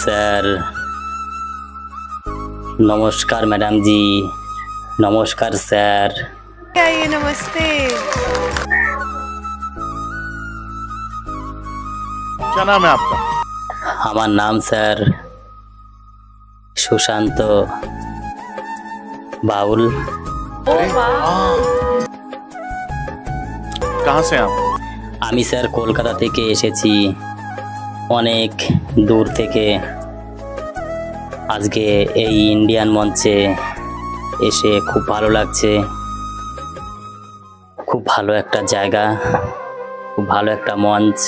Sir, নমস্কার madam জি, নমস্কার sir. नमस्ते। क्या नाम है आपका? আমার নাম স্যার সুশান্ত বাউল। कहाँ से आप? আমি স্যার কলকাতা থেকে এসেছি, অনেক দূর থেকে। আজকে এই ইন্ডিয়ান মঞ্চে এসে খুব ভালো লাগছে। খুব ভালো একটা জায়গা, খুব ভালো একটা মঞ্চ।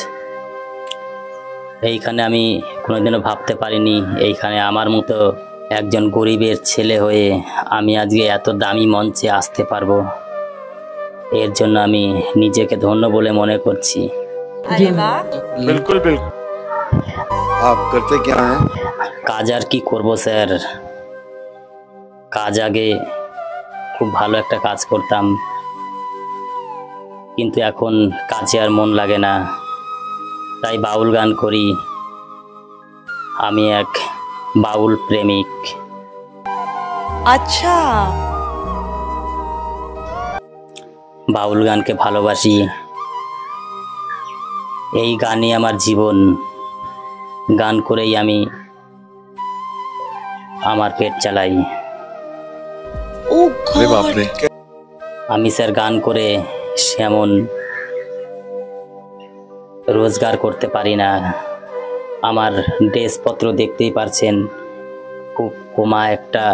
এইখানে আমি কোনোদিনও ভাবতে পারিনি এইখানে আমার মতো একজন গরিবের ছেলে হয়ে আমি আজকে এত দামি মঞ্চে আসতে পারবো। এর জন্য আমি নিজেকে ধন্য বলে মনে করছি। अरे वाह। बिल्कुल बिल्कुल। आप करते क्या हैं? কাজ আর কি করব স্যার, কাজ আগে খুব ভালো একটা কাজ করতাম, কিন্তু এখন কাজে আর মন লাগে না, তাই বাউল গান করি। আমি এক বাউল প্রেমিক। अच्छा। বাউল গানকে ভালোবাসি, এই গানই আমার জীবন। গান করেই আমি আমার পেট চালাই। ओह अरे बाप रे। আমি স্যার গান করে সেমন রোজগার করতে পারি না। আমার ড্রেসপত্র দেখতেই পারছেন, খুব কমা একটা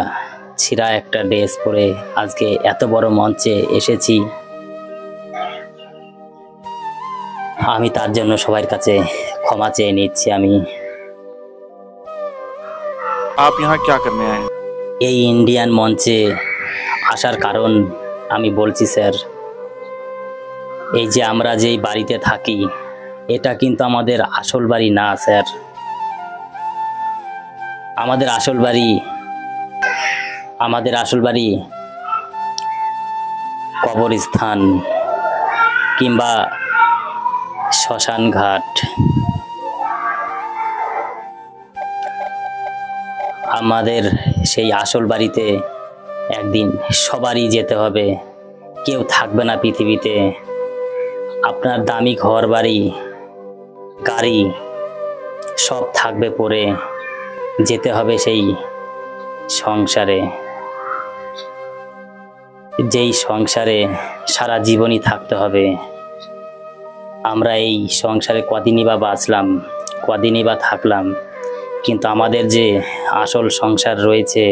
ছিঁড়া একটা ড্রেস পরে আজকে এত বড় মঞ্চে এসেছি। আমি তার জন্য সবার কাছে ক্ষমা চেয়ে নিচ্ছি। আমি आप यहाँ क्या करने आए हैं? এই ইন্ডিয়ান মঞ্চে আসার কারণ আমি বলছি স্যার। এই যে আমরা যেই বাড়িতে থাকি, এটা কিন্তু আমাদের আসল বাড়ি না স্যার। আমাদের আসল বাড়ি কবরস্থান কিংবা শ্মশান ঘাট। আমাদের সেই আসল বাড়িতে একদিন সবারই যেতে হবে, কেউ থাকবে না পৃথিবীতে। আপনার দামি ঘর বাড়ি গাড়ি সব থাকবে পড়ে, যেতে হবে সেই সংসারে, যেই সংসারে সারা জীবনই থাকতে হবে। আমরা এই সংসারে কদিনই বা বাঁচলাম, কদিনই বা থাকলাম, কিন্তু আমাদের যে আসল সংসার রয়েছে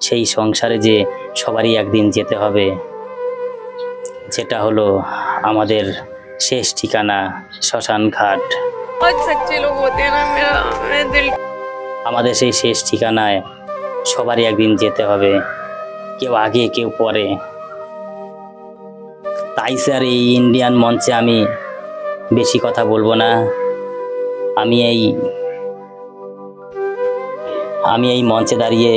সেই সংসারে যে সবারই একদিন যেতে হবে, যেটা হলো আমাদের শেষ ঠিকানা শ্মশান ঘাট। बहुत सच्चे लोग होते हैं ना, मेरा दिल। আমাদের সেই শেষ ঠিকানায় সবারই একদিন যেতে হবে, কেউ আগে কেউ পরে। তাই স্যার এই ইন্ডিয়ান মঞ্চে আমি বেশি কথা বলবো না। আমি এই মঞ্চে দাঁড়িয়ে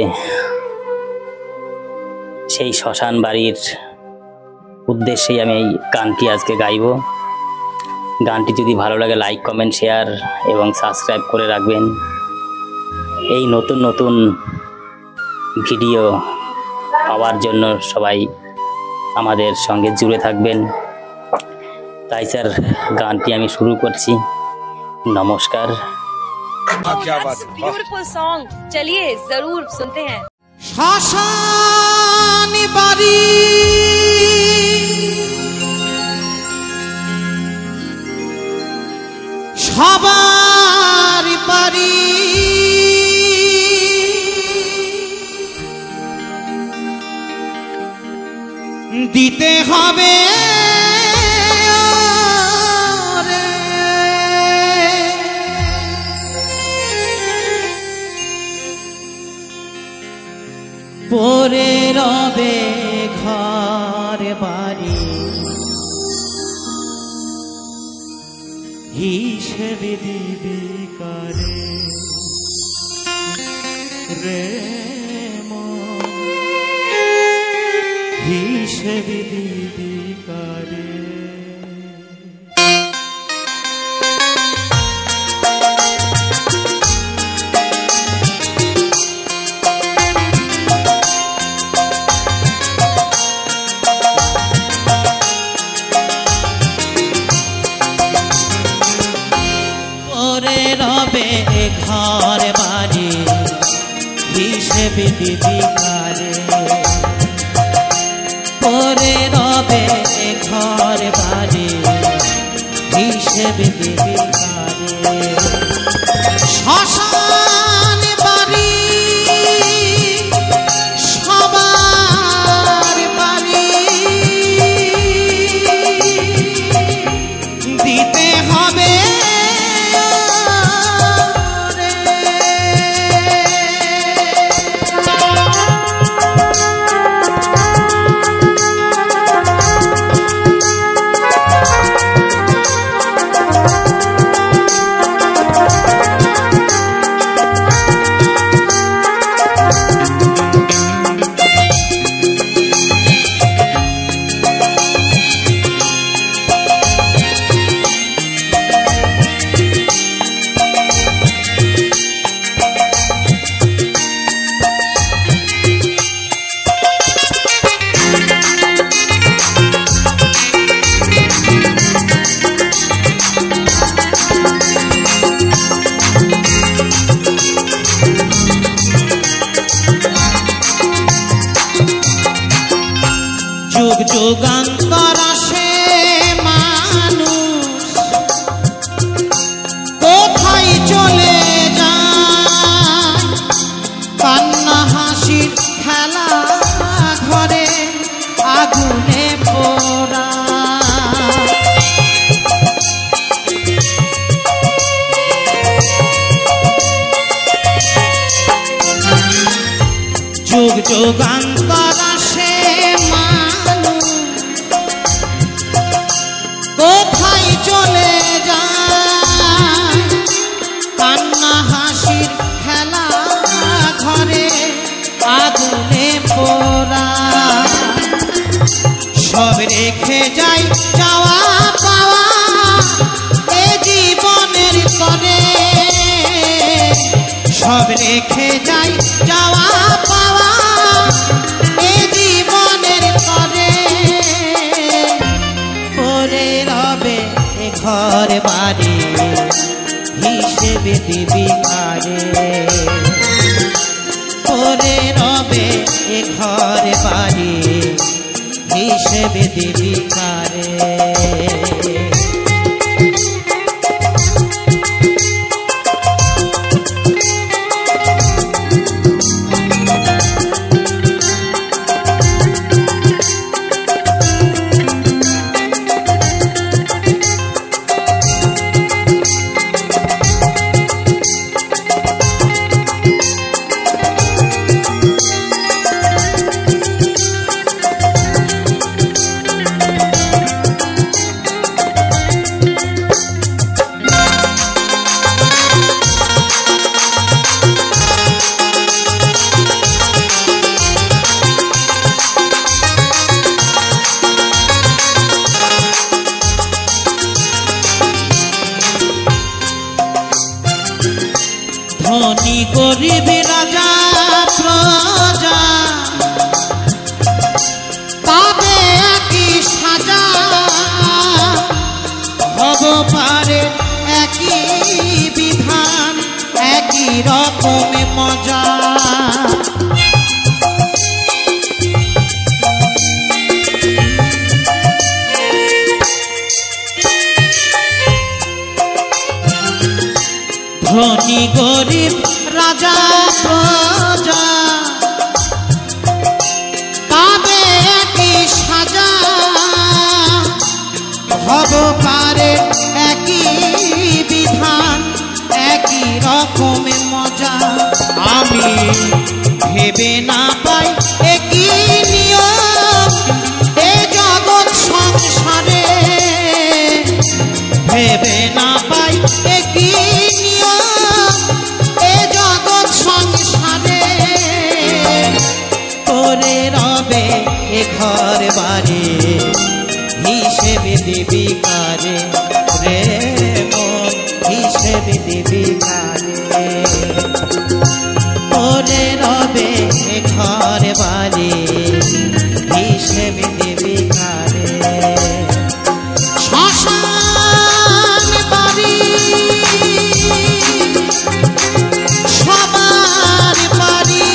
সেই শ্মশান বাড়ির উদ্দেশ্যেই আমি এই গানটি আজকে গাইব। গানটি যদি ভালো লাগে লাইক কমেন্ট শেয়ার এবং সাবস্ক্রাইব করে রাখবেন। এই নতুন নতুন ভিডিও পাওয়ার জন্য সবাই আমাদের সঙ্গে জুড়ে থাকবেন। তাই স্যার গানটি আমি শুরু করছি। নমস্কার। क्या बात है। ब्यूटीफुल सॉन्ग, चलिए जरूर सुनते हैं। শ্মশান বাড়ি সবার বাড়ি, দিতে হবে পরে রবে ঘর বাড়ি, হিসেবে দিবি করে রে মন, হিসেবে দিবি করে। হিসেবে দিবি কারে পরে রবে ঘর বাড়ি হিসেবে দিবি কারে শ্মশান বাড়ি সবার বাড়ি দিতে হবে যুগ যুগান্তর আসে মানুষ কোথায় চলে যায় কান্না হাসির খেলা ঘরে আগুনে পোড়া যুগ যুগান্তর আসে কোথায় চলে যায় কান্না হাসির খেলা ঘরে আগুনে পোড়া সব রেখে যাই যাওয়া পাওয়া এ জীবনের তরে সব রেখে যাই যাওয়া পাওয়া এ জীবনের তরে পরে রবে ঘর বাড়ি হিসেবে দিবি কারে পরে রবে ঘর বাড়ি হিসেবে দিবি কারে ধনী গরিব রাজা প্রজা পাবে একই সাজা হব পারে একই বিধান একই রকম মজা ধনী গরিব রাজা প্রজা পাবে একই সাজা হব পারে একই বিধান একই রকম মজা আমি ভেবে না পাই একই নিয়ম এ জগৎ সংসারে ভেবে না পাই একই ঘর বাড়ি হিসেবে দিবি কারে রে মন হিসেবে দিবি কারে ওরে রবে ঘর বাড়ি হিসেবে দিবি কারে শ্মশান বাড়ি সবার বাড়ি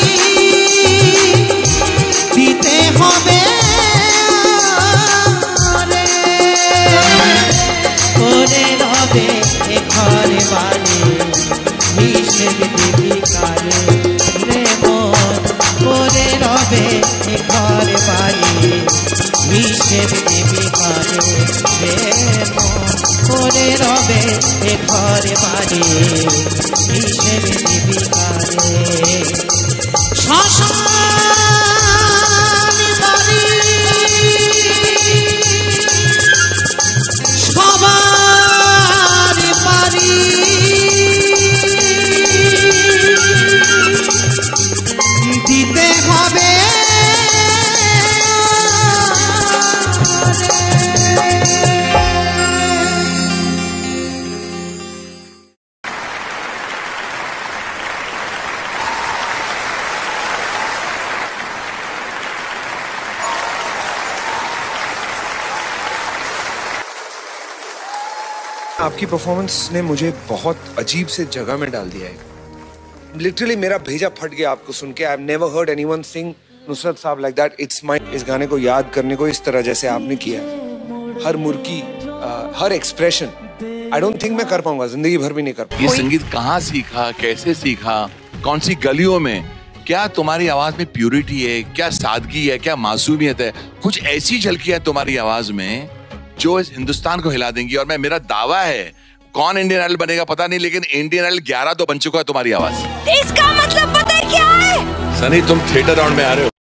ঘরে বাড়ি হিসেবে দিবি কারে শ্মশান বাড়ি সবার বাড়ি দিতে হবে आपकी परफॉर्मेंस ने मुझे बहुत अजीब से जगह में डाल दिया है लिटरली मेरा भेजा फट गया आपको सुन के I have never heard anyone sing Nusrat Sahab like that it's my इस गाने को याद करने को इस तरह जैसे आपने किया हर मुर्की हर एक्सप्रेशन आई डोंट थिंक मैं कर पाऊंगा जिंदगी भर भी नहीं कर पाऊंगा ये संगीत कहाँ सीखा कैसे सीखा कौन सी गलियों में क्या तुम्हारी आवाज में प्यूरिटी है क्या सादगी है क्या मासूमियत है कुछ ऐसी झलकियां तुम्हारी आवाज में जो इस हिंदुस्तान को हिला देंगी और मैं मेरा दावा है कौन इंडियन आइडल बनेगा पता नहीं लेकिन इंडियन आइडल 11 तो बन चुका है तुम्हारी आवाज इसका मतलब पता है क्या है? सनी तुम थिएटर राउंड में आ रहे हो